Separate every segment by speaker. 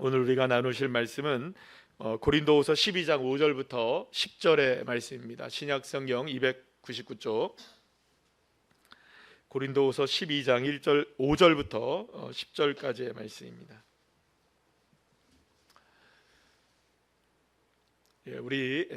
Speaker 1: 오늘 우리가 나누실 말씀은 고린도후서 12장 5절부터 10절의 말씀입니다. 신약성경 299쪽 고린도후서 12장 1절 5절부터 10절까지의 말씀입니다. 우리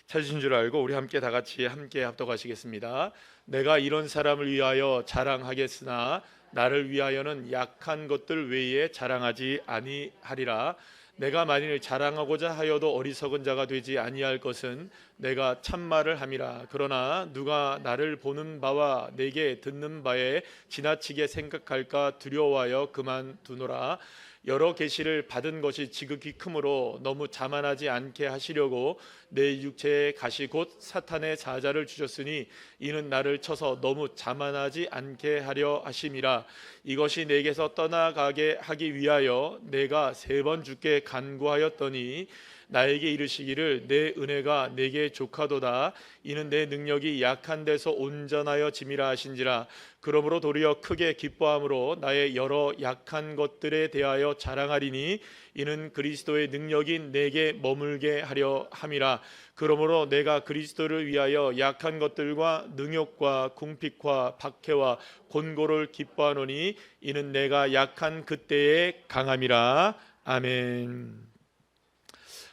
Speaker 1: 찾으신 줄 알고 우리 함께 다 같이 합독하시겠습니다. 내가 이런 사람을 위하여 자랑하겠으나 나를 위하여는 약한 것들 외에 자랑하지 아니하리라. 내가 만일 자랑하고자 하여도 어리석은 자가 되지 아니할 것은 내가 참말을 함이라. 그러나 누가 나를 보는 바와 내게 듣는 바에 지나치게 생각할까 두려워하여 그만두노라. 여러 계시를 받은 것이 지극히 크므로 너무 자만하지 않게 하시려고 내 육체에 가시 곧 사탄의 사자를 주셨으니 이는 나를 쳐서 너무 자만하지 않게 하려 하심이라. 이것이 내게서 떠나가게 하기 위하여 내가 3번 주께 간구하였더니 나에게 이르시기를 내 은혜가 내게 족하도다. 이는 내 능력이 약한 데서 온전하여 짐이라 하신지라. 그러므로 도리어 크게 기뻐함으로 나의 여러 약한 것들에 대하여 자랑하리니 이는 그리스도의 능력이 내게 머물게 하려 함이라. 그러므로 내가 그리스도를 위하여 약한 것들과 능욕과 궁핍과 박해와 곤고를 기뻐하노니 이는 내가 약한 그때의 강함이라. 아멘.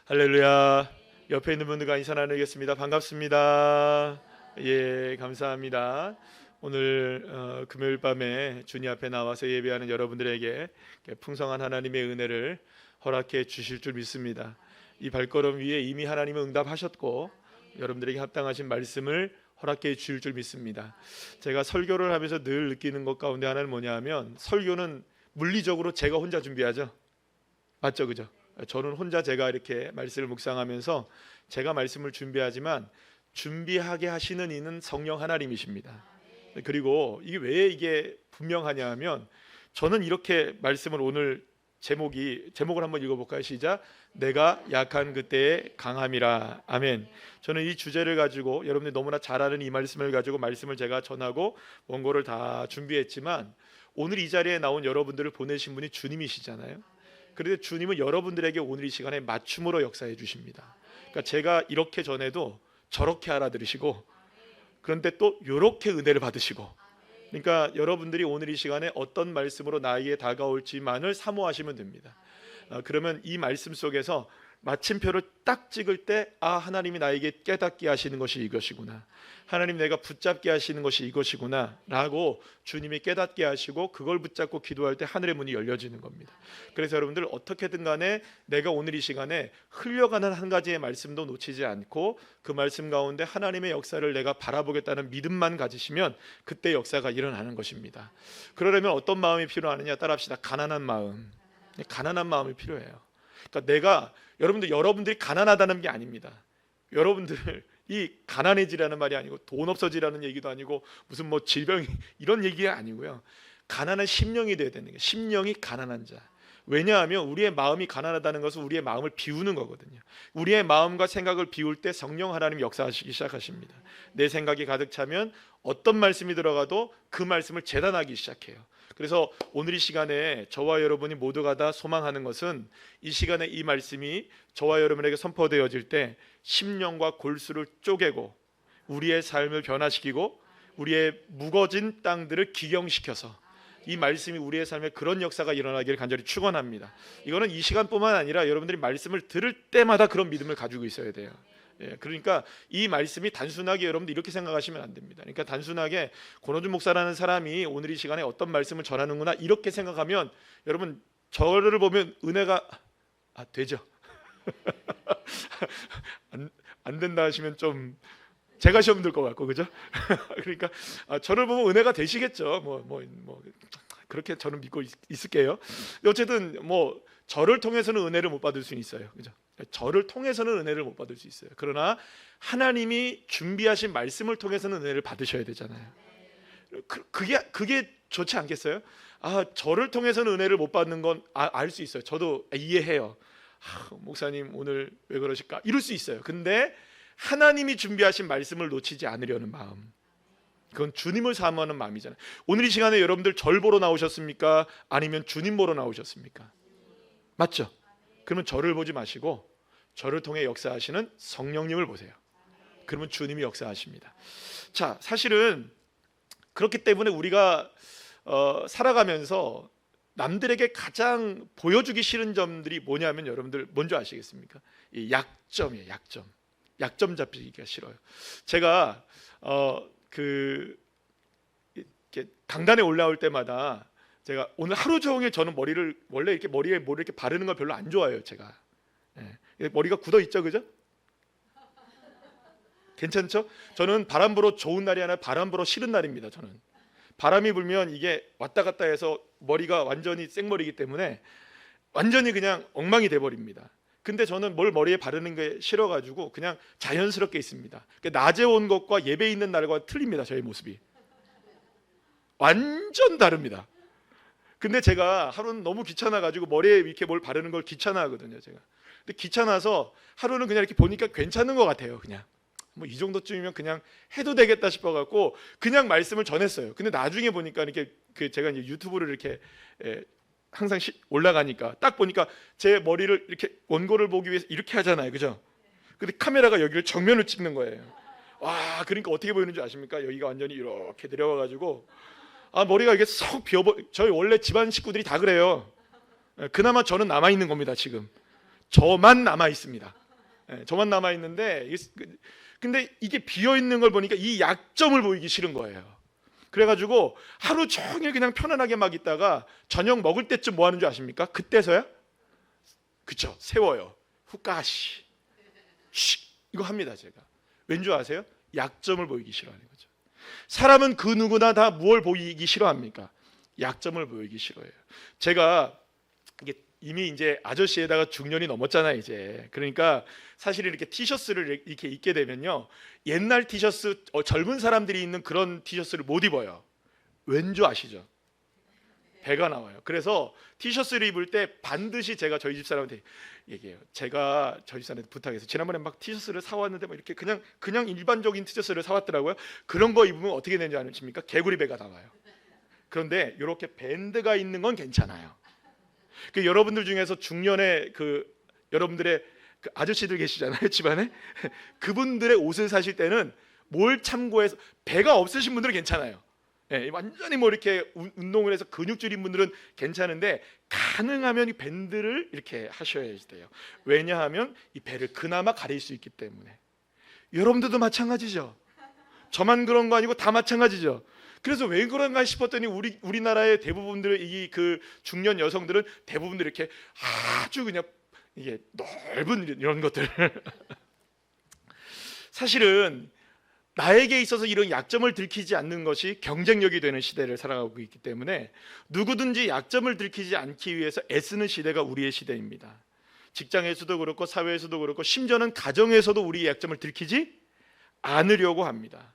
Speaker 1: 할렐루야. 옆에 있는 분들과 인사 나누겠습니다. 반갑습니다. 감사합니다. 오늘 금요일 밤에 주님 앞에 나와서 예배하는 여러분들에게 풍성한 하나님의 은혜를 허락해 주실 줄 믿습니다. 이 발걸음 위에 이미 하나님은 응답하셨고 여러분들에게 합당하신 말씀을 허락해 주실 줄 믿습니다. 제가 설교를 하면서 늘 느끼는 것 가운데 하나는 뭐냐면 설교는 물리적으로 제가 혼자 준비하죠. 맞죠, 그죠? 저는 혼자 제가 이렇게 말씀을 묵상하면서 제가 말씀을 준비하지만 준비하게 하시는 이는 성령 하나님이십니다. 그리고 이게 왜 이게 분명하냐 하면 저는 이렇게 말씀을 오늘 제목을 한번 읽어볼까요? 시작. 내가 약한 그때의 강함이라. 아멘. 저는 이 주제를 가지고 여러분들이 너무나 잘 아는 이 말씀을 가지고 말씀을 제가 전하고 원고를 다 준비했지만 오늘 이 자리에 나온 여러분들을 보내신 분이 주님이시잖아요. 그런데 주님은 여러분들에게 오늘 이 시간에 맞춤으로 역사해 주십니다. 그러니까 제가 이렇게 전해도 저렇게 알아들으시고 그런데 또 이렇게 은혜를 받으시고, 그러니까 여러분들이 오늘 이 시간에 어떤 말씀으로 나에게 다가올지만을 사모하시면 됩니다. 그러면 이 말씀 속에서 마침표를 딱 찍을 때 하나님이 나에게 깨닫게 하시는 것이 이것이구나, 하나님 내가 붙잡게 하시는 것이 이것이구나 라고 주님이 깨닫게 하시고 그걸 붙잡고 기도할 때 하늘의 문이 열려지는 겁니다. 그래서 여러분들 어떻게든 간에 내가 오늘 이 시간에 흘려가는 한 가지의 말씀도 놓치지 않고 그 말씀 가운데 하나님의 역사를 내가 바라보겠다는 믿음만 가지시면 그때 역사가 일어나는 것입니다. 그러려면 어떤 마음이 필요하느냐, 따라합시다. 가난한 마음이 필요해요. 그러니까 여러분들이 가난하다는 게 아닙니다. 여러분들 이 가난해지라는 말이 아니고 돈 없어지라는 얘기도 아니고 무슨 질병 이런 얘기가 아니고요. 가난한 심령이 돼야 되는 거예요. 심령이 가난한 자. 왜냐하면 우리의 마음이 가난하다는 것은 우리의 마음을 비우는 거거든요. 우리의 마음과 생각을 비울 때 성령 하나님이 역사하시기 시작하십니다. 내 생각이 가득 차면 어떤 말씀이 들어가도 그 말씀을 재단하기 시작해요. 그래서 오늘 이 시간에 저와 여러분이 모두가 다 소망하는 것은 이 시간에 이 말씀이 저와 여러분에게 선포되어질 때 심령과 골수를 쪼개고 우리의 삶을 변화시키고 우리의 무거진 땅들을 기경시켜서 이 말씀이 우리의 삶에 그런 역사가 일어나기를 간절히 축원합니다. 이거는 이 시간뿐만 아니라 여러분들이 말씀을 들을 때마다 그런 믿음을 가지고 있어야 돼요. 그러니까 이 말씀이 단순하게 여러분들 이렇게 생각하시면 안 됩니다. 그러니까 단순하게 권호준 목사라는 사람이 오늘 이 시간에 어떤 말씀을 전하는구나 이렇게 생각하면 여러분 저를 보면 은혜가 되죠. 안 된다 하시면 좀 제가 시험 들 것 같고, 그죠? 그러니까 저를 보면 은혜가 되시겠죠. 그렇게 저는 믿고 있을게요. 어쨌든 저를 통해서는 은혜를 못 받을 수는 있어요, 그죠? 저를 통해서는 은혜를 못 받을 수 있어요. 그러나 하나님이 준비하신 말씀을 통해서는 은혜를 받으셔야 되잖아요. 그게 좋지 않겠어요? 저를 통해서는 은혜를 못 받는 건 알 수 있어요. 저도 이해해요. 목사님 오늘 왜 그러실까? 이럴 수 있어요. 근데 하나님이 준비하신 말씀을 놓치지 않으려는 마음, 그건 주님을 사모하는 마음이잖아요. 오늘 이 시간에 여러분들 절 보러 나오셨습니까? 아니면 주님 보러 나오셨습니까? 맞죠? 그러면 저를 보지 마시고 저를 통해 역사하시는 성령님을 보세요. 그러면 주님이 역사하십니다. 자, 사실은 그렇기 때문에 우리가 살아가면서 남들에게 가장 보여주기 싫은 점들이 뭐냐면 여러분들 뭔지 아시겠습니까? 이 약점이에요. 약점 잡히기가 싫어요. 제가 이렇게 강단에 올라올 때마다 제가 오늘 하루 종일 저는 머리를 원래 이렇게 머리에 뭐를 이렇게 바르는 걸 별로 안 좋아해요. 제가 머리가 굳어 있죠, 그죠? 괜찮죠? 저는 바람 불어 좋은 날이 아니라 바람 불어 싫은 날입니다. 저는 바람이 불면 이게 왔다 갔다 해서 머리가 완전히 생머리이기 때문에 완전히 그냥 엉망이 돼버립니다. 근데 저는 뭘 머리에 바르는 게 싫어가지고 그냥 자연스럽게 있습니다. 그러니까 낮에 온 것과 예배 있는 날과 틀립니다. 저의 모습이 완전 다릅니다. 근데 제가 하루는 너무 귀찮아가지고 머리에 이렇게 뭘 바르는 걸 귀찮아하거든요. 제가 근데 귀찮아서 하루는 그냥 이렇게 보니까 괜찮은 것 같아요. 그냥 뭐 이 정도쯤이면 그냥 해도 되겠다 싶어갖고 그냥 말씀을 전했어요. 근데 나중에 보니까 이렇게 제가 이제 유튜브를 이렇게 항상 올라가니까 딱 보니까 제 머리를 이렇게 원고를 보기 위해서 이렇게 하잖아요, 그죠? 근데 카메라가 여기를 정면을 찍는 거예요. 와, 그러니까 어떻게 보이는 줄 아십니까? 여기가 완전히 이렇게 내려와가지고 머리가 이게 쏙 저희 원래 집안 식구들이 다 그래요. 그나마 저는 남아 있는 겁니다. 지금 저만 남아 있습니다. 저만 남아 있는데 근데 이게 비어 있는 걸 보니까 이 약점을 보이기 싫은 거예요. 그래가지고 하루 종일 그냥 편안하게 막 있다가 저녁 먹을 때쯤 뭐 하는 줄 아십니까? 그때서야 그쵸, 세워요. 후까시 이거 합니다. 제가 왠줄 아세요? 약점을 보이기 싫어하는 거죠. 사람은 그 누구나 다 뭘 보이기 싫어합니까? 약점을 보이기 싫어해요. 제가 이게 이미 이제 아저씨에다가 중년이 넘었잖아요, 이제. 그러니까 사실 이렇게 티셔츠를 이렇게 입게 되면요, 옛날 티셔츠 젊은 사람들이 입는 그런 티셔츠를 못 입어요. 왠지 아시죠? 배가 나와요. 그래서 티셔츠를 입을 때 반드시 제가 저희 집사람한테 얘기해요. 제가 저희 집사람한테 부탁해서 지난번에 막 티셔츠를 사왔는데 뭐 이렇게 그냥 일반적인 티셔츠를 사왔더라고요. 그런 거 입으면 어떻게 되는지 아십니까? 개구리 배가 나와요. 그런데 이렇게 밴드가 있는 건 괜찮아요. 여러분들 중에서 중년의 여러분들의 아저씨들 계시잖아요, 집안에. 그분들의 옷을 사실 때는 뭘 참고해서 배가 없으신 분들은 괜찮아요. 완전히 뭐 이렇게 운동을 해서 근육질인 분들은 괜찮은데 가능하면 이 밴드를 이렇게 하셔야 돼요. 왜냐하면 이 배를 그나마 가릴 수 있기 때문에. 여러분들도 마찬가지죠. 저만 그런 거 아니고 다 마찬가지죠. 그래서 왜 그런가 싶었더니 우리나라의 대부분들의 중년 여성들은 대부분 이렇게 아주 그냥 이게 넓은 이런 것들 사실은 나에게 있어서 이런 약점을 들키지 않는 것이 경쟁력이 되는 시대를 살아가고 있기 때문에 누구든지 약점을 들키지 않기 위해서 애쓰는 시대가 우리의 시대입니다. 직장에서도 그렇고 사회에서도 그렇고 심지어는 가정에서도 우리의 약점을 들키지 않으려고 합니다.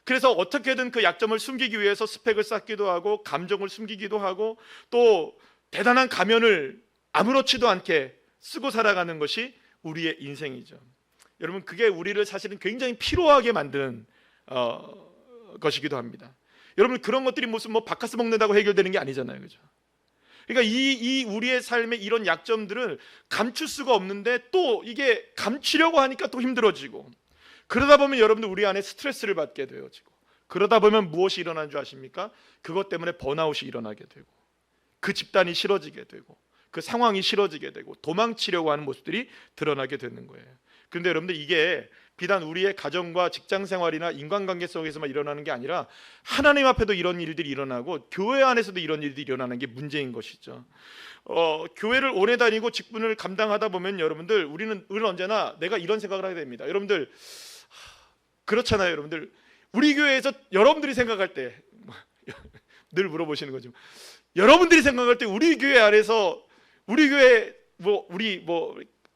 Speaker 1: 그래서 어떻게든 그 약점을 숨기기 위해서 스펙을 쌓기도 하고 감정을 숨기기도 하고 또 대단한 가면을 아무렇지도 않게 쓰고 살아가는 것이 우리의 인생이죠. 여러분, 그게 우리를 사실은 굉장히 피로하게 만드는 것이기도 합니다. 여러분, 그런 것들이 무슨 뭐 바카스 먹는다고 해결되는 게 아니잖아요, 그죠? 그러니까 이 우리의 삶의 이런 약점들을 감출 수가 없는데 또 이게 감추려고 하니까 또 힘들어지고, 그러다 보면 여러분들 우리 안에 스트레스를 받게 되어지고, 그러다 보면 무엇이 일어나는 줄 아십니까? 그것 때문에 번아웃이 일어나게 되고, 그 집단이 싫어지게 되고, 그 상황이 싫어지게 되고, 도망치려고 하는 모습들이 드러나게 되는 거예요. 그런데 여러분들 이게 비단 우리의 가정과 직장 생활이나 인간관계 속에서만 일어나는 게 아니라 하나님 앞에도 이런 일들이 일어나고 교회 안에서도 이런 일들이 일어나는 게 문제인 것이죠. 교회를 오래 다니고 직분을 감당하다 보면 여러분들 우리는 언제나 내가 이런 생각을 하게 됩니다. 여러분들 그렇잖아요. 여러분들 우리 교회에서 여러분들이 생각할 때 늘 물어보시는 거죠. 여러분들이 생각할 때 우리 교회 안에서 우리 교회 우리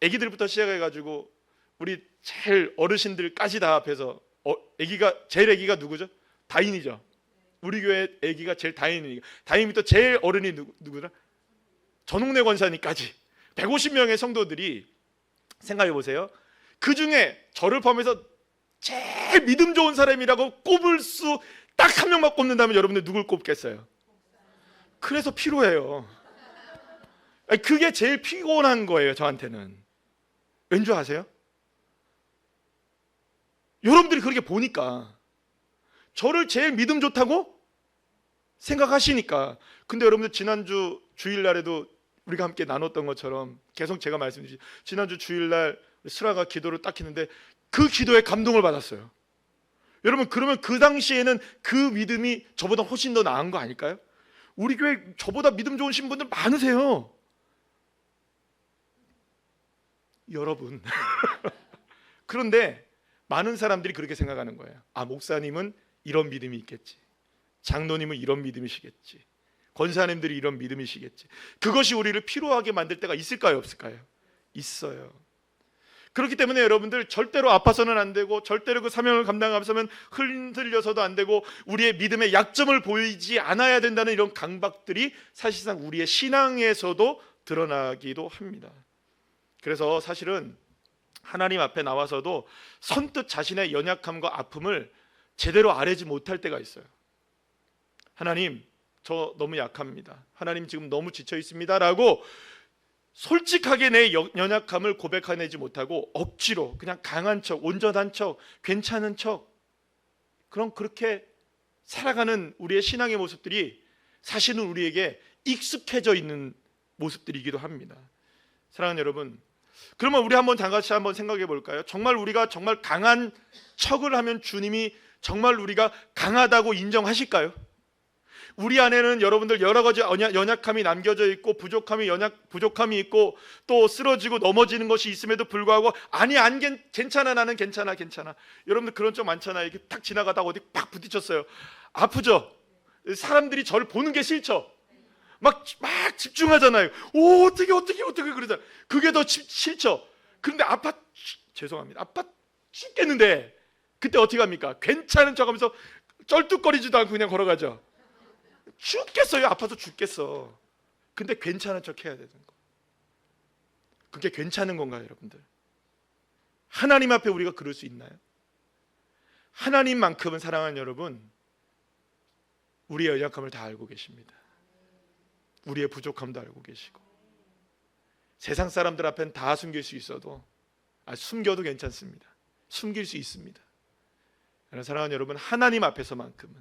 Speaker 1: 아기들부터 시작해가지고 우리 제일 어르신들까지 다 앞에서 제일 아기가 누구죠? 다인이죠. 우리 교회 아기가 제일 다인이니까 다인부터 제일 어른이 누구더라? 전홍래 권사님까지 150명의 성도들이 생각해 보세요. 그 중에 저를 포함해서 제일 믿음 좋은 사람이라고 꼽을 수 딱 한 명만 꼽는다면 여러분들 누굴 꼽겠어요? 그래서 피로해요. 그게 제일 피곤한 거예요, 저한테는. 왠지 아세요? 여러분들이 그렇게 보니까, 저를 제일 믿음 좋다고 생각하시니까. 근데 여러분들 지난주 주일날에도 우리가 함께 나눴던 것처럼 계속 제가 말씀드리지, 지난주 주일날 슬아가 기도를 딱 했는데 그 기도에 감동을 받았어요. 여러분, 그러면 그 당시에는 그 믿음이 저보다 훨씬 더 나은 거 아닐까요? 우리 교회 저보다 믿음 좋으신 분들 많으세요. 여러분. 그런데 많은 사람들이 그렇게 생각하는 거예요. 아, 목사님은 이런 믿음이 있겠지, 장로님은 이런 믿음이시겠지, 권사님들이 이런 믿음이시겠지. 그것이 우리를 피로하게 만들 때가 있을까요, 없을까요? 있어요. 그렇기 때문에 여러분들 절대로 아파서는 안 되고, 절대로 그 사명을 감당하면서는 흔들려서도 안 되고, 우리의 믿음의 약점을 보이지 않아야 된다는 이런 강박들이 사실상 우리의 신앙에서도 드러나기도 합니다. 그래서 사실은 하나님 앞에 나와서도 선뜻 자신의 연약함과 아픔을 제대로 아뢰지 못할 때가 있어요. 하나님, 저 너무 약합니다. 하나님, 지금 너무 지쳐 있습니다 라고 솔직하게 내 연약함을 고백해내지 못하고 억지로 그냥 강한 척, 온전한 척, 괜찮은 척, 그렇게 살아가는 우리의 신앙의 모습들이 사실은 우리에게 익숙해져 있는 모습들이기도 합니다. 사랑하는 여러분, 그러면 우리 다 같이 한번 생각해 볼까요? 정말 우리가 정말 강한 척을 하면 주님이 정말 우리가 강하다고 인정하실까요? 우리 안에는 여러분들 여러 가지 연약함이 남겨져 있고, 부족함이 있고, 또 쓰러지고 넘어지는 것이 있음에도 불구하고, 아니, 괜찮아, 나는 괜찮아. 여러분들 그런 적 많잖아요. 이렇게 딱 지나가다가 어디 팍 부딪혔어요. 아프죠? 사람들이 저를 보는 게 싫죠? 막 집중하잖아요. 오, 어떻게 그러잖아요. 그게 더 싫죠? 그런데 죄송합니다, 아파 죽겠는데 그때 어떻게 합니까? 괜찮은 척하면서 쩔뚝거리지도 않고 그냥 걸어가죠. 죽겠어요. 아파서 죽겠어. 근데 괜찮은 척 해야 되는 거. 그게 괜찮은 건가요, 여러분들? 하나님 앞에 우리가 그럴 수 있나요? 하나님만큼은, 사랑하는 여러분, 우리의 연약함을 다 알고 계십니다. 우리의 부족함도 알고 계시고, 세상 사람들 앞엔 다 숨길 수 있어도, 숨겨도 괜찮습니다. 숨길 수 있습니다. 그러나 사랑하는 여러분, 하나님 앞에서만큼은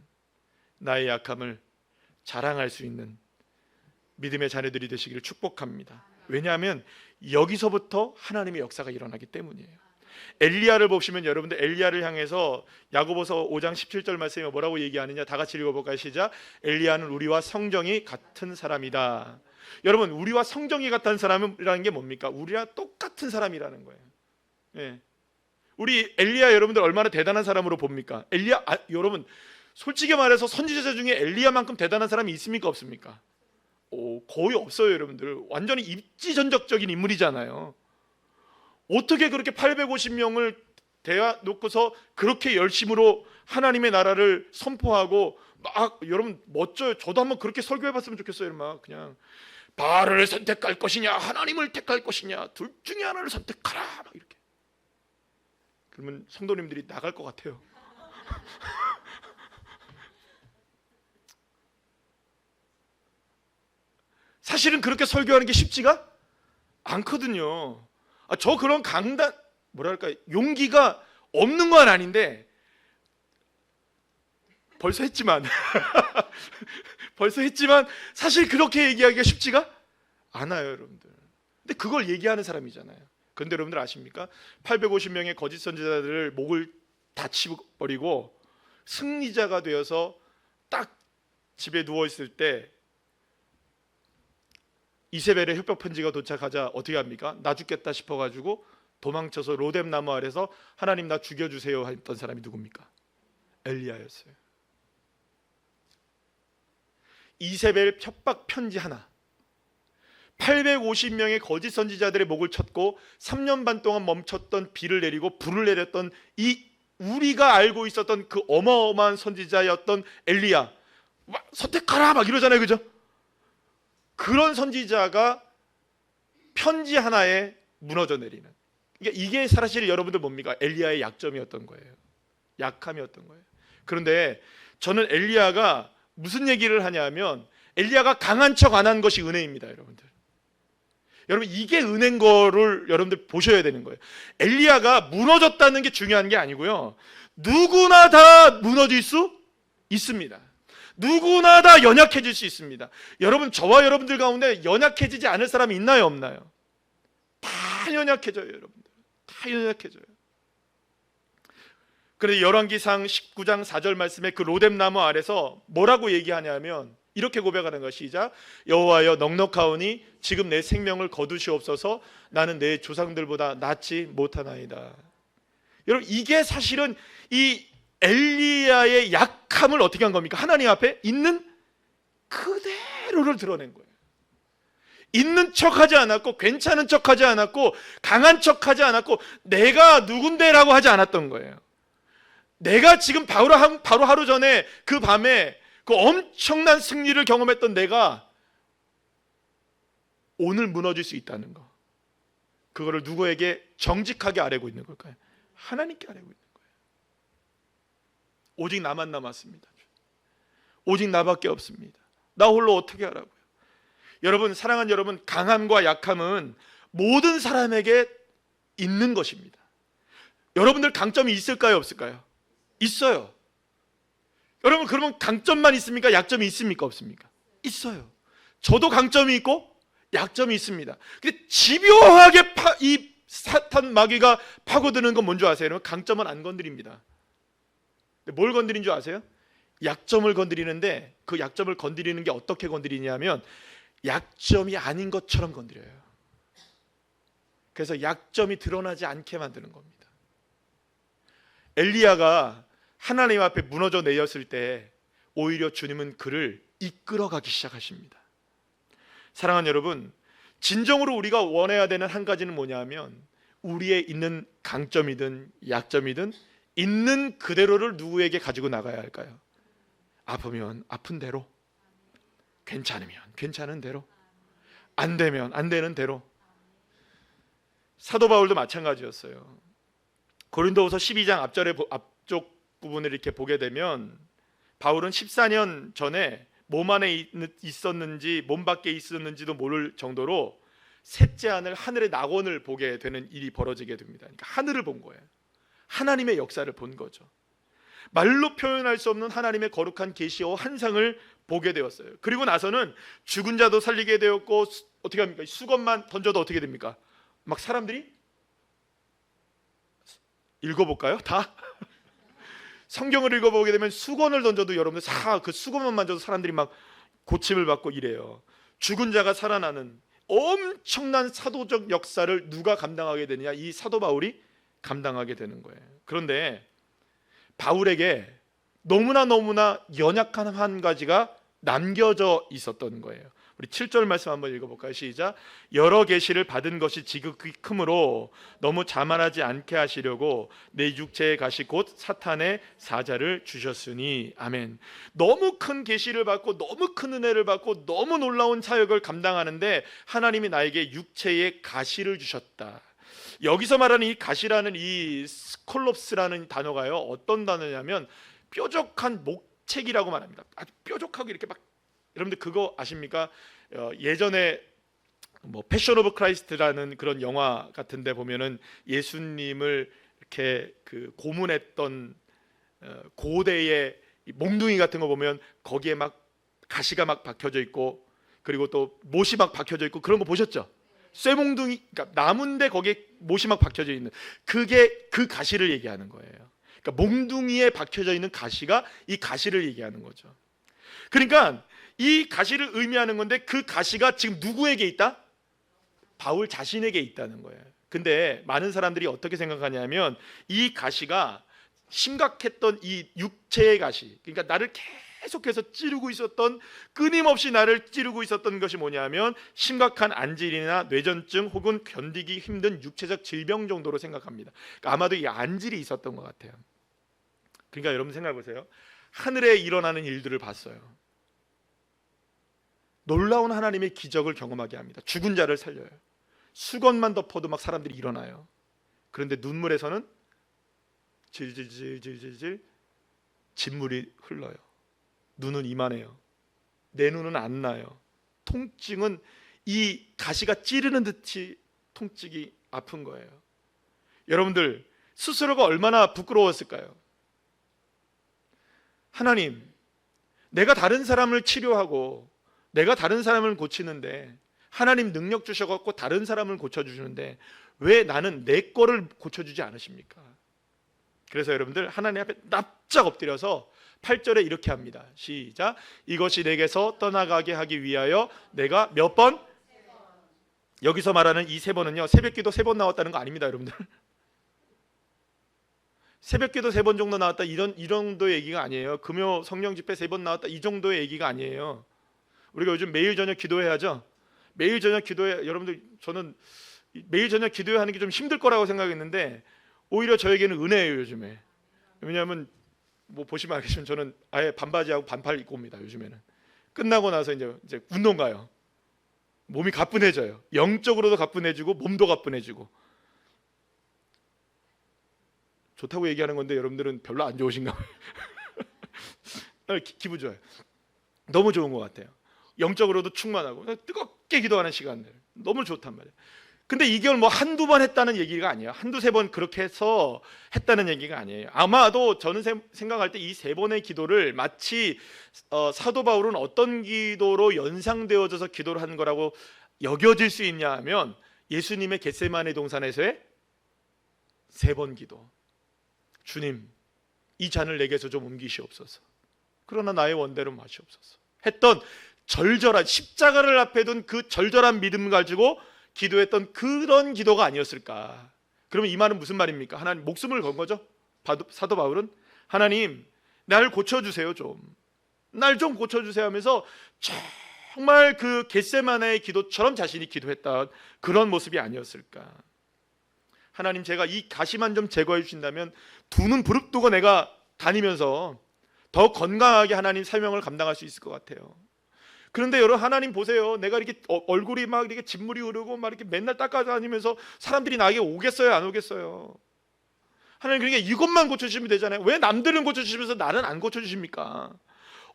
Speaker 1: 나의 약함을 자랑할 수 있는 믿음의 자녀들이 되시기를 축복합니다. 왜냐하면 여기서부터 하나님의 역사가 일어나기 때문이에요. 엘리야를 보시면 여러분들, 엘리야를 향해서 야고보서 5장 17절 말씀에 뭐라고 얘기하느냐, 다 같이 읽어볼까요? 시작. 엘리야는 우리와 성정이 같은 사람이다. 여러분, 우리와 성정이 같은 사람이라는 게 뭡니까? 우리와 똑같은 사람이라는 거예요. 예. 우리 엘리야 여러분들 얼마나 대단한 사람으로 봅니까? 여러분, 솔직히 말해서 선지자 중에 엘리야만큼 대단한 사람이 있습니까, 없습니까? 거의 없어요. 여러분들, 완전히 입지전적적인 인물이잖아요. 어떻게 그렇게 850명을 대놓고서 그렇게 열심으로 하나님의 나라를 선포하고, 여러분 멋져요. 저도 한번 그렇게 설교해봤으면 좋겠어요. 그냥 바알을 선택할 것이냐, 하나님을 택할 것이냐, 둘 중에 하나를 선택하라, 이렇게. 그러면 성도님들이 나갈 것 같아요. 사실은 그렇게 설교하는 게 쉽지가 않거든요. 저 그런 용기가 없는 건 아닌데, 벌써 했지만 사실 그렇게 얘기하기가 쉽지가 않아요, 여러분들. 근데 그걸 얘기하는 사람이잖아요. 그런데 여러분들 아십니까? 850명의 거짓 선지자들을 목을 다치버리고 승리자가 되어서 딱 집에 누워있을 때 이세벨의 협박 편지가 도착하자 어떻게 합니까? 나 죽겠다 싶어가지고 도망쳐서 로뎀 나무 아래서 하나님 나 죽여주세요 했던 사람이 누굽니까? 엘리야였어요. 이세벨 협박 편지 하나, 850명의 거짓 선지자들의 목을 쳤고 3년 반 동안 멈췄던 비를 내리고 불을 내렸던 이 우리가 알고 있었던 그 어마어마한 선지자였던 엘리야, 선택하라 막 이러잖아요, 그죠? 그런 선지자가 편지 하나에 무너져 내리는, 그러니까 이게 사실 여러분들 뭡니까? 엘리야의 약점이었던 거예요. 약함이었던 거예요. 그런데 저는 엘리야가 무슨 얘기를 하냐면 엘리야가 강한 척 안 한 것이 은혜입니다, 여러분들. 여러분 이게 은혜인 거를 여러분들 보셔야 되는 거예요. 엘리야가 무너졌다는 게 중요한 게 아니고요. 누구나 다 무너질 수 있습니다. 누구나 다 연약해질 수 있습니다. 여러분 저와 여러분들 가운데 연약해지지 않을 사람이 있나요, 없나요? 다 연약해져요, 여러분들. 다 연약해져요. 그런데 열왕기상 19장 4절 말씀에 그 로뎀나무 아래서 뭐라고 얘기하냐면 이렇게 고백하는 것이 시작. 여호와여 넉넉하오니 지금 내 생명을 거두시옵소서. 나는 내 조상들보다 낫지 못하나이다. 여러분 이게 사실은 이 엘리야의 약함을 어떻게 한 겁니까? 하나님 앞에 있는 그대로를 드러낸 거예요. 있는 척하지 않았고 괜찮은 척하지 않았고 강한 척하지 않았고 내가 누군데라고 하지 않았던 거예요. 내가 지금 바로 하루 전에 그 밤에 그 엄청난 승리를 경험했던 내가 오늘 무너질 수 있다는 거, 그거를 누구에게 정직하게 아뢰고 있는 걸까요? 하나님께 아뢰고 있는 거예요. 오직 나만 남았습니다. 오직 나밖에 없습니다. 나 홀로 어떻게 하라고요? 여러분, 사랑하는 여러분, 강함과 약함은 모든 사람에게 있는 것입니다. 여러분들 강점이 있을까요, 없을까요? 있어요. 여러분 그러면 강점만 있습니까? 약점이 있습니까? 없습니까? 있어요. 저도 강점이 있고 약점이 있습니다. 근데 집요하게 이 사탄 마귀가 파고드는 건 뭔지 아세요? 여러분 강점은 안 건드립니다. 뭘 건드린 줄 아세요? 약점을 건드리는데 그 약점을 건드리는 게 어떻게 건드리냐면 약점이 아닌 것처럼 건드려요. 그래서 약점이 드러나지 않게 만드는 겁니다. 엘리야가 하나님 앞에 무너져 내렸을 때 오히려 주님은 그를 이끌어가기 시작하십니다. 사랑하는 여러분, 진정으로 우리가 원해야 되는 한 가지는 뭐냐면 우리의 있는 강점이든 약점이든 있는 그대로를 누구에게 가지고 나가야 할까요? 아프면 아픈 대로, 괜찮으면 괜찮은 대로, 안 되면 안 되는 대로. 사도 바울도 마찬가지였어요. 고린도후서 12장 앞쪽 부분을 이렇게 보게 되면 바울은 14년 전에 몸 안에 있었는지 몸 밖에 있었는지도 모를 정도로 셋째 하늘 하늘의 낙원을 보게 되는 일이 벌어지게 됩니다. 그러니까 하늘을 본 거예요. 하나님의 역사를 본 거죠. 말로 표현할 수 없는 하나님의 거룩한 계시와 환상을 보게 되었어요. 그리고 나서는 죽은 자도 살리게 되었고 어떻게 합니까? 수건만 던져도 어떻게 됩니까? 막 사람들이 읽어볼까요? 다? 성경을 읽어보게 되면 수건을 던져도 여러분들 그 수건만 만져도 사람들이 막 고침을 받고 이래요. 죽은 자가 살아나는 엄청난 사도적 역사를 누가 감당하게 되느냐? 이 사도 바울이 감당하게 되는 거예요. 그런데 바울에게 너무나 연약한 한 가지가 남겨져 있었던 거예요. 우리 7절 말씀 한번 읽어볼까요? 시작. 여러 계시를 받은 것이 지극히 크므로 너무 자만하지 않게 하시려고 내 육체의 가시 곧 사탄의 사자를 주셨으니. 아멘. 너무 큰 계시를 받고 너무 큰 은혜를 받고 너무 놀라운 사역을 감당하는데 하나님이 나에게 육체의 가시를 주셨다. 여기서 말하는 이 가시라는 이 스콜롭스라는 단어가요, 어떤 단어냐면 뾰족한 목책이라고 말합니다. 아주 뾰족하고 이렇게 막, 여러분들 그거 아십니까? 예전에 뭐 패션 오브 크라이스트라는 그런 영화 같은데 보면은 예수님을 이렇게 그 고문했던 고대의 몽둥이 같은 거 보면 거기에 막 가시가 막 박혀져 있고 그리고 또 못이 막 박혀져 있고 그런 거 보셨죠? 쇠몽둥이, 그러니까 나무인데 거기에 못이 막 박혀져 있는, 그게 그 가시를 얘기하는 거예요. 그러니까 몽둥이에 박혀져 있는 가시가 이 가시를 얘기하는 거죠. 그러니까 이 가시를 의미하는 건데 그 가시가 지금 누구에게 있다? 바울 자신에게 있다는 거예요. 근데 많은 사람들이 어떻게 생각하냐면 이 가시가 심각했던 이 육체의 가시, 그러니까 나를 계속해서 찌르고 있었던, 끊임없이 나를 찌르고 있었던 것이 뭐냐면 심각한 안질이나 뇌전증 혹은 견디기 힘든 육체적 질병 정도로 생각합니다. 그러니까 아마도 이 안질이 있었던 것 같아요. 그러니까 여러분 생각해 보세요. 하늘에 일어나는 일들을 봤어요. 놀라운 하나님의 기적을 경험하게 합니다. 죽은 자를 살려요. 수건만 덮어도 막 사람들이 일어나요. 그런데 눈물에서는 질질질질질 진물이 흘러요. 눈은 이만해요. 내 눈은 안 나요. 통증은 이 가시가 찌르는 듯이 통증이 아픈 거예요. 여러분들 스스로가 얼마나 부끄러웠을까요? 하나님, 내가 다른 사람을 치료하고 내가 다른 사람을 고치는데, 하나님 능력 주셔갖고 다른 사람을 고쳐주시는데 왜 나는 내 거를 고쳐주지 않으십니까? 그래서 여러분들 하나님 앞에 납작 엎드려서 8절에 이렇게 합니다. 시작. 이것이 내게서 떠나가게 하기 위하여 내가 몇 번? 여기서 말하는 이 3번은요, 새벽기도 3번 나왔다는 거 아닙니다, 여러분들. 새벽기도 3번 정도 나왔다 이런 정도의 얘기가 아니에요. 금요 성령 집회 3번 나왔다 이 정도의 얘기가 아니에요. 우리가 요즘 매일 저녁 기도해야죠. 매일 저녁 기도해. 여러분들, 저는 매일 저녁 기도하는 게 좀 힘들 거라고 생각했는데 오히려 저에게는 은혜예요, 요즘에. 왜냐하면 뭐 보시면 알겠지만 저는 아예 반바지하고 반팔 입고 옵니다, 요즘에는. 끝나고 나서 이제 운동 가요. 몸이 가뿐해져요. 영적으로도 가뿐해지고 몸도 가뿐해지고. 좋다고 얘기하는 건데 여러분들은 별로 안 좋으신가 봐요. 기분 좋아요. 너무 좋은 것 같아요. 영적으로도 충만하고 뜨겁게 기도하는 시간들 너무 좋단 말이에요. 근데 이걸 뭐 한두 번 했다는 얘기가 아니에요. 한두 세 번 그렇게 해서 했다는 얘기가 아니에요. 아마도 저는 생각할 때 이 3번의 기도를 마치 사도 바울은 어떤 기도로 연상되어져서 기도를 한 거라고 여겨질 수 있냐 하면 예수님의 겟세마네 동산에서의 3번 기도. 주님, 이 잔을 내게서 좀 옮기시옵소서. 그러나 나의 원대로 마시옵소서. 했던 절절한, 십자가를 앞에 둔 그 절절한 믿음 가지고 기도했던 그런 기도가 아니었을까. 그러면 이 말은 무슨 말입니까? 하나님 목숨을 건 거죠. 사도 바울은 하나님, 날 고쳐주세요, 좀. 날 좀 고쳐주세요 하면서 정말 그 겟세마네의 기도처럼 자신이 기도했던 그런 모습이 아니었을까. 하나님, 제가 이 가시만 좀 제거해 주신다면 두 눈 부릅뜨고 내가 다니면서 더 건강하게 하나님 사명을 감당할 수 있을 것 같아요. 그런데 여러분, 하나님 보세요. 내가 이렇게 얼굴이 막 이렇게 진물이 흐르고 막 이렇게 맨날 닦아다니면서 사람들이 나에게 오겠어요, 안 오겠어요? 하나님, 그러니까 이것만 고쳐주시면 되잖아요. 왜 남들은 고쳐주시면서 나는 안 고쳐주십니까?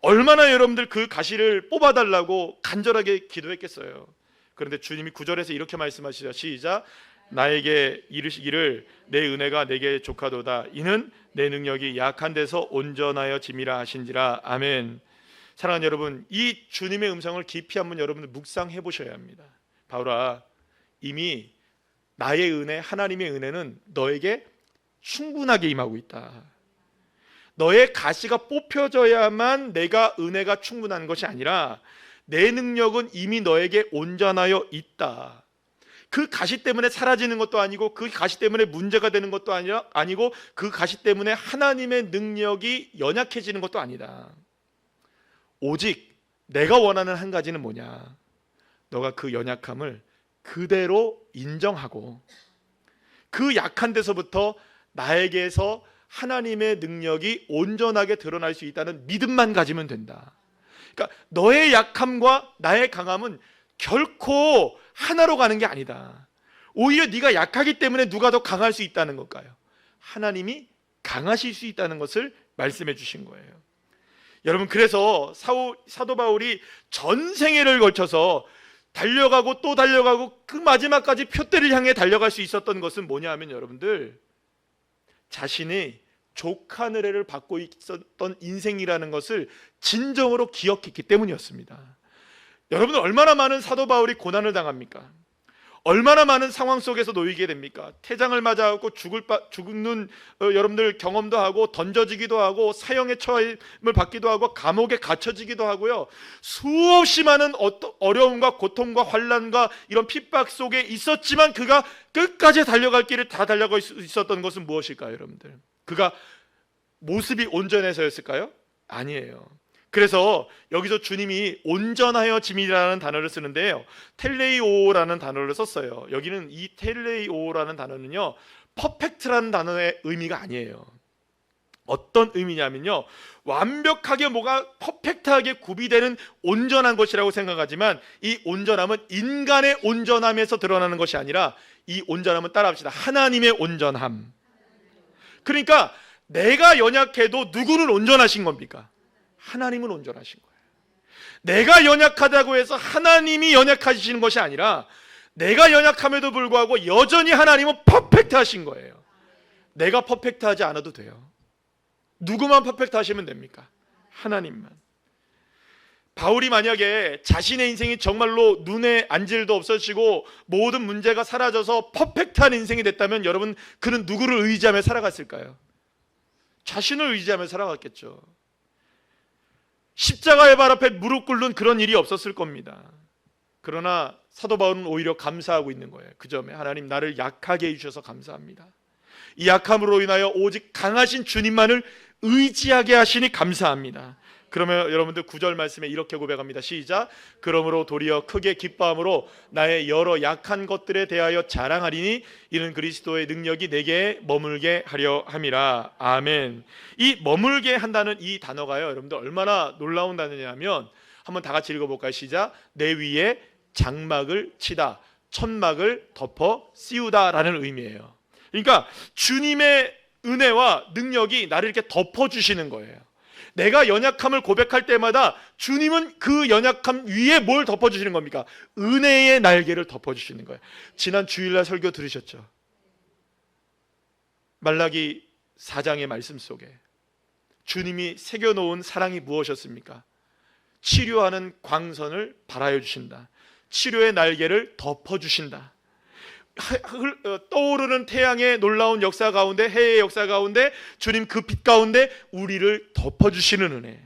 Speaker 1: 얼마나 여러분들 그 가시를 뽑아달라고 간절하게 기도했겠어요. 그런데 주님이 9절에서 이렇게 말씀하시죠. 시작. 나에게 이르시기를 내 은혜가 내게 족하도다. 이는 내 능력이 약한 데서 온전하여 짐이라 하신지라. 아멘. 사랑하는 여러분, 이 주님의 음성을 깊이 한번 여러분들 묵상해 보셔야 합니다. 바울아, 이미 나의 은혜, 하나님의 은혜는 너에게 충분하게 임하고 있다. 너의 가시가 뽑혀져야만 내가 은혜가 충분한 것이 아니라 내 능력은 이미 너에게 온전하여 있다. 그 가시 때문에 사라지는 것도 아니고 그 가시 때문에 문제가 되는 것도 아니고 그 가시 때문에 하나님의 능력이 연약해지는 것도 아니다. 오직 내가 원하는 한 가지는 뭐냐? 너가 그 연약함을 그대로 인정하고 그 약한 데서부터 나에게서 하나님의 능력이 온전하게 드러날 수 있다는 믿음만 가지면 된다. 그러니까 너의 약함과 나의 강함은 결코 하나로 가는 게 아니다. 오히려 네가 약하기 때문에 누가 더 강할 수 있다는 걸까요? 하나님이 강하실 수 있다는 것을 말씀해 주신 거예요. 여러분, 그래서 사도 바울이 전생애를 걸쳐서 달려가고 또 달려가고 그 마지막까지 표대를 향해 달려갈 수 있었던 것은 뭐냐 하면 여러분들, 자신이 족한 은혜를 받고 있었던 인생이라는 것을 진정으로 기억했기 때문이었습니다. 여러분, 얼마나 많은 사도 바울이 고난을 당합니까? 얼마나 많은 상황 속에서 놓이게 됩니까? 태장을 맞아갖고 죽는 여러분들 경험도 하고, 던져지기도 하고, 사형의 처함을 받기도 하고, 감옥에 갇혀지기도 하고요. 수없이 많은 어려움과 고통과 환난과 이런 핍박 속에 있었지만 그가 끝까지 달려갈 길을 다 달려갈 수 있었던 것은 무엇일까요, 여러분들? 그가 모습이 온전해서였을까요? 아니에요. 그래서 여기서 주님이 온전하여 짐이라는 단어를 쓰는데요, 텔레이오라는 단어를 썼어요. 여기는 이 텔레이오라는 단어는요, 퍼펙트라는 단어의 의미가 아니에요. 어떤 의미냐면요, 완벽하게 뭐가 퍼펙트하게 구비되는 온전한 것이라고 생각하지만 이 온전함은 인간의 온전함에서 드러나는 것이 아니라 이 온전함은, 따라합시다, 하나님의 온전함. 그러니까 내가 연약해도 누구는 온전하신 겁니까? 하나님은 온전하신 거예요. 내가 연약하다고 해서 하나님이 연약하시는 것이 아니라 내가 연약함에도 불구하고 여전히 하나님은 퍼펙트하신 거예요. 내가 퍼펙트하지 않아도 돼요. 누구만 퍼펙트하시면 됩니까? 하나님만. 바울이 만약에 자신의 인생이 정말로 눈에 안질도 없어지고 모든 문제가 사라져서 퍼펙트한 인생이 됐다면 여러분, 그는 누구를 의지하며 살아갔을까요? 자신을 의지하며 살아갔겠죠. 십자가의 발 앞에 무릎 꿇는 그런 일이 없었을 겁니다. 그러나 사도 바울은 오히려 감사하고 있는 거예요. 그 점에 하나님, 나를 약하게 해주셔서 감사합니다. 이 약함으로 인하여 오직 강하신 주님만을 의지하게 하시니 감사합니다. 그러면 여러분들 9절 말씀에 이렇게 고백합니다. 시작. 그러므로 도리어 크게 기뻐함으로 나의 여러 약한 것들에 대하여 자랑하리니 이는 그리스도의 능력이 내게 머물게 하려 함이라. 아멘. 이 머물게 한다는 이 단어가요, 여러분들 얼마나 놀라운 단어냐면, 한번 다 같이 읽어볼까요? 시작. 내 위에 장막을 치다, 천막을 덮어 씌우다라는 의미예요. 그러니까 주님의 은혜와 능력이 나를 이렇게 덮어주시는 거예요. 내가 연약함을 고백할 때마다 주님은 그 연약함 위에 뭘 덮어주시는 겁니까? 은혜의 날개를 덮어주시는 거예요. 지난 주일날 설교 들으셨죠? 말라기 4장의 말씀 속에 주님이 새겨놓은 사랑이 무엇이었습니까? 치료하는 광선을 발하여 주신다. 치료의 날개를 덮어주신다. 떠오르는 태양의 놀라운 역사 가운데, 해의 역사 가운데 주님 그 빛 가운데 우리를 덮어주시는 은혜.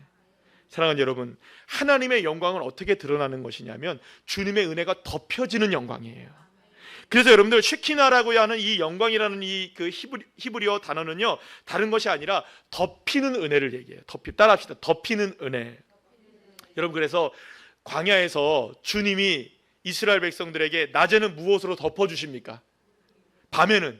Speaker 1: 사랑하는 여러분, 하나님의 영광은 어떻게 드러나는 것이냐면 주님의 은혜가 덮여지는 영광이에요. 그래서 여러분들 쉐키나라고 하는 이 영광이라는 이 그 히브리어 단어는요, 다른 것이 아니라 덮이는 은혜를 얘기해요. 따라합시다. 덮이는 은혜. 여러분, 그래서 광야에서 주님이 이스라엘 백성들에게 낮에는 무엇으로 덮어주십니까? 밤에는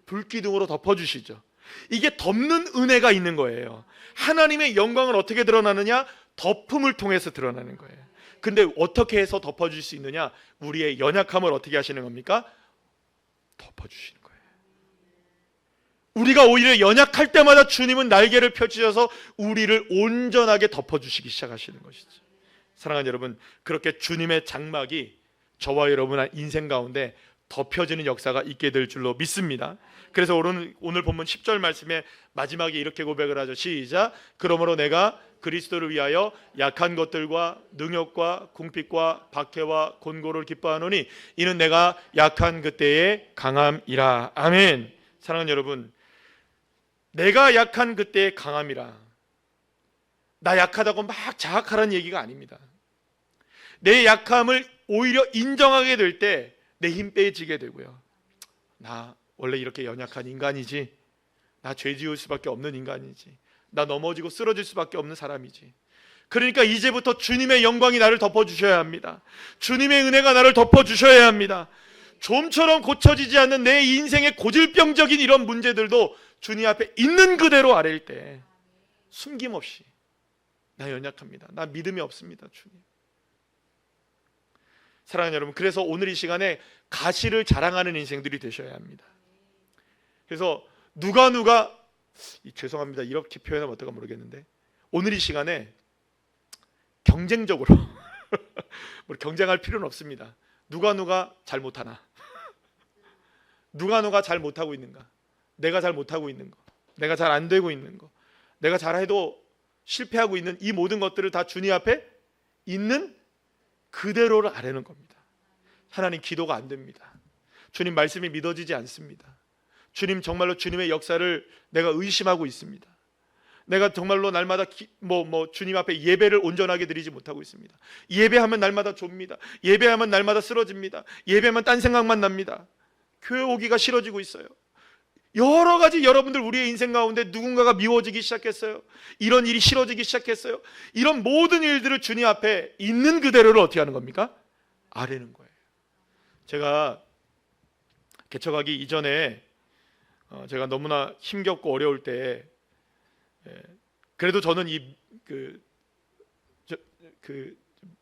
Speaker 1: 불기둥으로 덮어주시죠. 이게 덮는 은혜가 있는 거예요. 하나님의 영광은 어떻게 드러나느냐? 덮음을 통해서 드러나는 거예요. 근데 어떻게 해서 덮어줄 수 있느냐? 우리의 연약함을 어떻게 하시는 겁니까? 덮어주시는 거예요. 우리가 오히려 연약할 때마다 주님은 날개를 펼치셔서 우리를 온전하게 덮어주시기 시작하시는 것이죠. 사랑하는 여러분, 그렇게 주님의 장막이 저와 여러분의 인생 가운데 덮여지는 역사가 있게 될 줄로 믿습니다. 그래서 오늘 본문 10절 말씀에 마지막에 이렇게 고백을 하죠. 시작. 그러므로 내가 그리스도를 위하여 약한 것들과 능욕과 궁핍과 박해와 곤고를 기뻐하노니 이는 내가 약한 그때의 강함이라. 아멘. 사랑하는 여러분, 내가 약한 그때의 강함이라. 나 약하다고 막 자학하라는 얘기가 아닙니다. 내 약함을 오히려 인정하게 될 때 내 힘 빼지게 되고요. 나 원래 이렇게 연약한 인간이지. 나 죄 지을 수밖에 없는 인간이지. 나 넘어지고 쓰러질 수밖에 없는 사람이지. 그러니까 이제부터 주님의 영광이 나를 덮어주셔야 합니다. 주님의 은혜가 나를 덮어주셔야 합니다. 좀처럼 고쳐지지 않는 내 인생의 고질병적인 이런 문제들도 주님 앞에 있는 그대로 아랠 때 숨김없이 나 연약합니다. 나 믿음이 없습니다. 주님. 사랑하는 여러분, 그래서 오늘 이 시간에 가시를 자랑하는 인생들이 되셔야 합니다. 그래서 누가 죄송합니다. 이렇게 표현하면 어떨까 모르겠는데 오늘 이 시간에 경쟁적으로 경쟁할 필요는 없습니다. 누가 잘 못하나? 누가 잘 못하고 있는가? 내가 잘 못하고 있는 거, 내가 잘 안 되고 있는 거, 내가 잘해도 실패하고 있는 이 모든 것들을 다 주님 앞에 있는 그대로를 아뢰는 겁니다. 하나님, 기도가 안 됩니다. 주님 말씀이 믿어지지 않습니다. 주님, 정말로 주님의 역사를 내가 의심하고 있습니다. 내가 정말로 날마다 주님 앞에 예배를 온전하게 드리지 못하고 있습니다. 예배하면 날마다 좁니다. 예배하면 날마다 쓰러집니다. 예배하면 딴 생각만 납니다. 교회 오기가 싫어지고 있어요. 여러 가지 여러분들 우리의 인생 가운데 누군가가 미워지기 시작했어요. 이런 일이 싫어지기 시작했어요. 이런 모든 일들을 주님 앞에 있는 그대로를 어떻게 하는 겁니까? 아뢰는 거예요. 제가 개척하기 이전에 제가 너무나 힘겹고 어려울 때 그래도 저는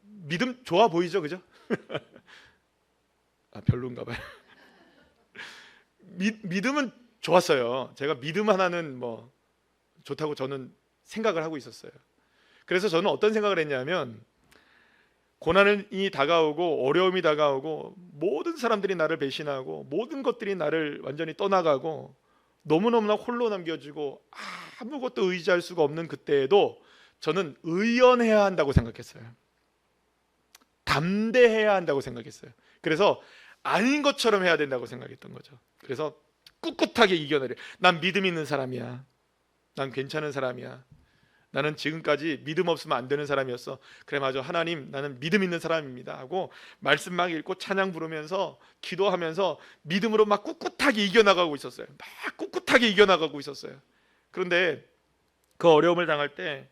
Speaker 1: 믿음 좋아 보이죠, 그죠? 별로인가 봐요. 믿음은 좋았어요. 제가 믿음 하나는 좋다고 저는 생각을 하고 있었어요. 그래서 저는 어떤 생각을 했냐면, 고난이 다가오고 어려움이 다가오고 모든 사람들이 나를 배신하고 모든 것들이 나를 완전히 떠나가고 너무너무나 홀로 남겨지고 아무것도 의지할 수가 없는 그때에도 저는 의연해야 한다고 생각했어요. 담대해야 한다고 생각했어요. 그래서 아닌 것처럼 해야 된다고 생각했던 거죠. 그래서 꿋꿋하게 이겨내려. 난 믿음 있는 사람이야. 난 괜찮은 사람이야. 나는 지금까지 믿음 없으면 안 되는 사람이었어. 그래 맞아, 하나님 나는 믿음 있는 사람입니다 하고 말씀 막 읽고 찬양 부르면서 기도하면서 믿음으로 막 꿋꿋하게 이겨나가고 있었어요. 막 꿋꿋하게 이겨나가고 있었어요. 그런데 그 어려움을 당할 때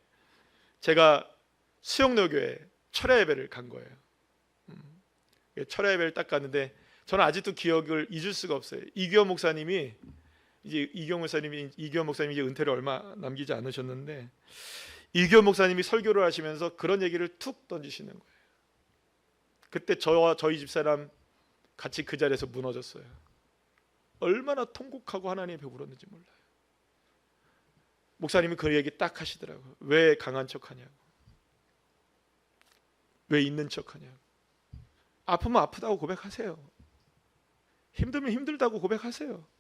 Speaker 1: 제가 수영로교회 철야 예배를 간 거예요. 철야 예배를 딱 갔는데 저는 아직도 기억을 잊을 수가 없어요. 이규호 목사님이 이제 은퇴를 얼마 남기지 않으셨는데, 이규호 목사님이 설교를 하시면서 그런 얘기를 툭 던지시는 거예요. 그때 저와 저희 집사람 같이 그 자리에서 무너졌어요. 얼마나 통곡하고 하나님 앞에 울었는지 몰라요. 목사님이 그 얘기 딱 하시더라고요. 왜 강한 척하냐고, 왜 있는 척하냐고. 아프면 아프다고 고백하세요. 힘들면 힘들다고 고백하세요.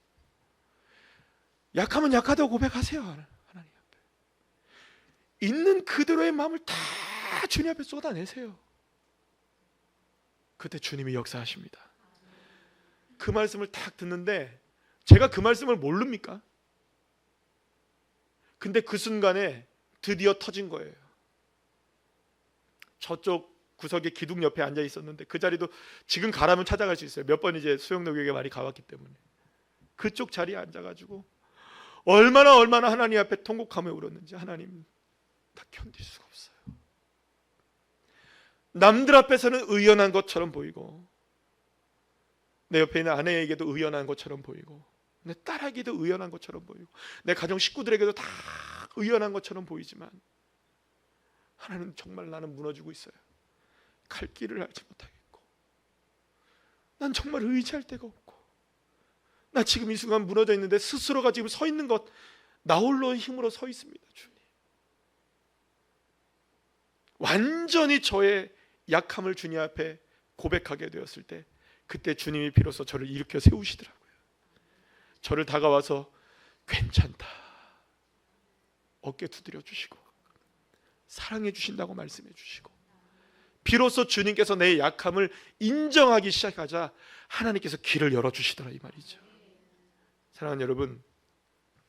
Speaker 1: 약하면 약하다고 고백하세요. 하나님 앞에 있는 그대로의 마음을 다 주님 앞에 쏟아내세요. 그때 주님이 역사하십니다. 그 말씀을 딱 듣는데 제가 그 말씀을 모릅니까? 근데 그 순간에 드디어 터진 거예요. 저쪽 구석에 기둥 옆에 앉아 있었는데 그 자리도 지금 가라면 찾아갈 수 있어요. 몇 번 이제 수영로교에 많이 가봤기 때문에. 그쪽 자리에 앉아가지고 얼마나 하나님 앞에 통곡하며 울었는지, 하나님 다 견딜 수가 없어요. 남들 앞에서는 의연한 것처럼 보이고 내 옆에 있는 아내에게도 의연한 것처럼 보이고 내 딸에게도 의연한 것처럼 보이고 내 가정 식구들에게도 다 의연한 것처럼 보이지만 하나님 정말 나는 무너지고 있어요. 갈 길을 알지 못하겠고 난 정말 의지할 데가 없고 나 지금 이 순간 무너져 있는데 스스로가 지금 서 있는 것 나 홀로의 힘으로 서 있습니다. 주님, 완전히 저의 약함을 주님 앞에 고백하게 되었을 때 그때 주님이 비로소 저를 일으켜 세우시더라고요. 저를 다가와서 괜찮다 어깨 두드려 주시고 사랑해 주신다고 말씀해 주시고 비로소 주님께서 내 약함을 인정하기 시작하자 하나님께서 길을 열어주시더라 이 말이죠. 사랑하는 여러분,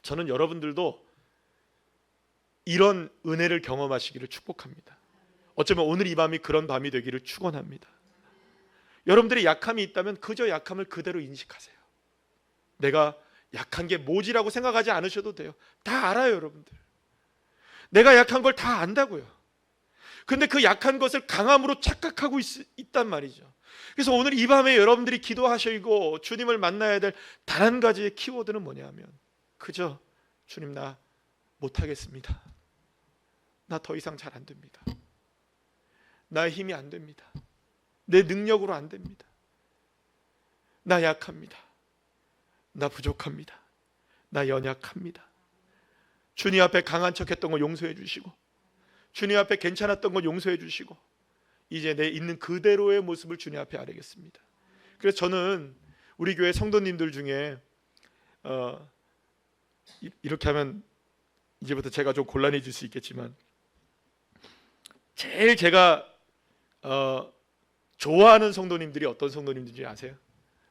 Speaker 1: 저는 여러분들도 이런 은혜를 경험하시기를 축복합니다. 어쩌면 오늘 이 밤이 그런 밤이 되기를 축원합니다. 여러분들이 약함이 있다면 그저 약함을 그대로 인식하세요. 내가 약한 게 뭐지라고 생각하지 않으셔도 돼요. 다 알아요. 여러분들 내가 약한 걸 다 안다고요. 근데 그 약한 것을 강함으로 착각하고 있단 말이죠. 그래서 오늘 이 밤에 여러분들이 기도하시고 주님을 만나야 될 단 한 가지의 키워드는 뭐냐면 그저 주님 나 못하겠습니다. 나 더 이상 잘 안 됩니다. 나의 힘이 안 됩니다. 내 능력으로 안 됩니다. 나 약합니다. 나 부족합니다. 나 연약합니다. 주님 앞에 강한 척했던 거 용서해 주시고 주님 앞에 괜찮았던 거 용서해 주시고 이제 내 있는 그대로의 모습을 주님 앞에 아뢰겠습니다. 그래서 저는 우리 교회 성도님들 중에 이렇게 하면 이제부터 제가 좀 곤란해질 수 있겠지만 제일 제가 좋아하는 성도님들이 어떤 성도님들인지 아세요?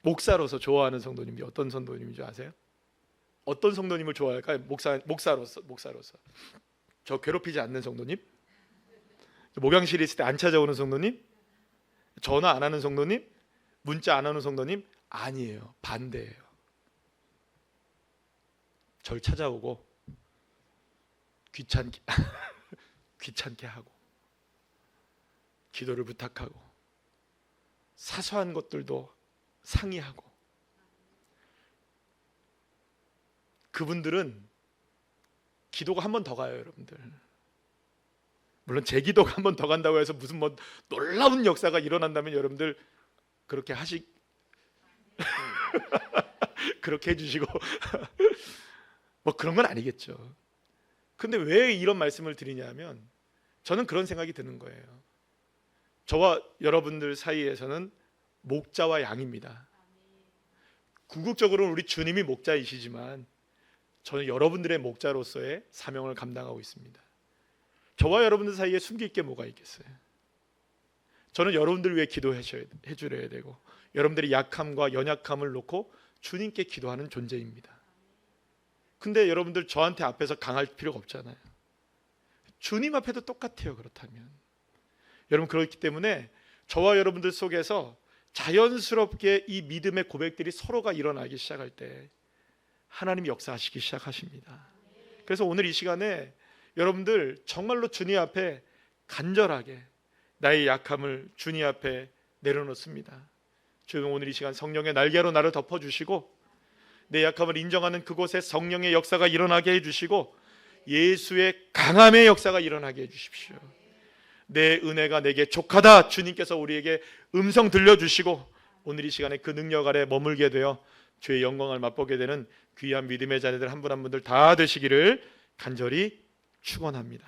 Speaker 1: 목사로서 좋아하는 성도님들이 어떤 성도님인지 아세요? 어떤 성도님을 좋아할까요? 목사로서 저 괴롭히지 않는 성도님? 목양실에 있을 때 안 찾아오는 성도님? 전화 안 하는 성도님? 문자 안 하는 성도님? 아니에요. 반대예요. 절 찾아오고 귀찮게 하고 기도를 부탁하고 사소한 것들도 상의하고 그분들은 기도가 한 번 더 가요. 여러분들 물론 제 기도가 한 번 더 간다고 해서 무슨 뭐 놀라운 역사가 일어난다면 여러분들 그렇게 그렇게 해주시고 뭐 그런 건 아니겠죠. 근데 왜 이런 말씀을 드리냐면 저는 그런 생각이 드는 거예요. 저와 여러분들 사이에서는 목자와 양입니다. 궁극적으로는 우리 주님이 목자이시지만 저는 여러분들의 목자로서의 사명을 감당하고 있습니다. 저와 여러분들 사이에 숨길 게 뭐가 있겠어요? 저는 여러분들 위해 기도해 주려야 되고 여러분들의 약함과 연약함을 놓고 주님께 기도하는 존재입니다. 근데 여러분들 저한테 앞에서 강할 필요가 없잖아요. 주님 앞에도 똑같아요. 그렇다면 여러분, 그렇기 때문에 저와 여러분들 속에서 자연스럽게 이 믿음의 고백들이 서로가 일어나기 시작할 때 하나님이 역사하시기 시작하십니다. 그래서 오늘 이 시간에 여러분들 정말로 주님 앞에 간절하게 나의 약함을 주님 앞에 내려놓습니다. 주님, 오늘 이 시간 성령의 날개로 나를 덮어주시고 내 약함을 인정하는 그곳에 성령의 역사가 일어나게 해주시고 예수의 강함의 역사가 일어나게 해주십시오. 내 은혜가 내게 족하다, 주님께서 우리에게 음성 들려주시고 오늘 이 시간에 그 능력 아래 머물게 되어 주의 영광을 맛보게 되는 귀한 믿음의 자녀들 한 분 한 분들 다 되시기를 간절히 축원합니다.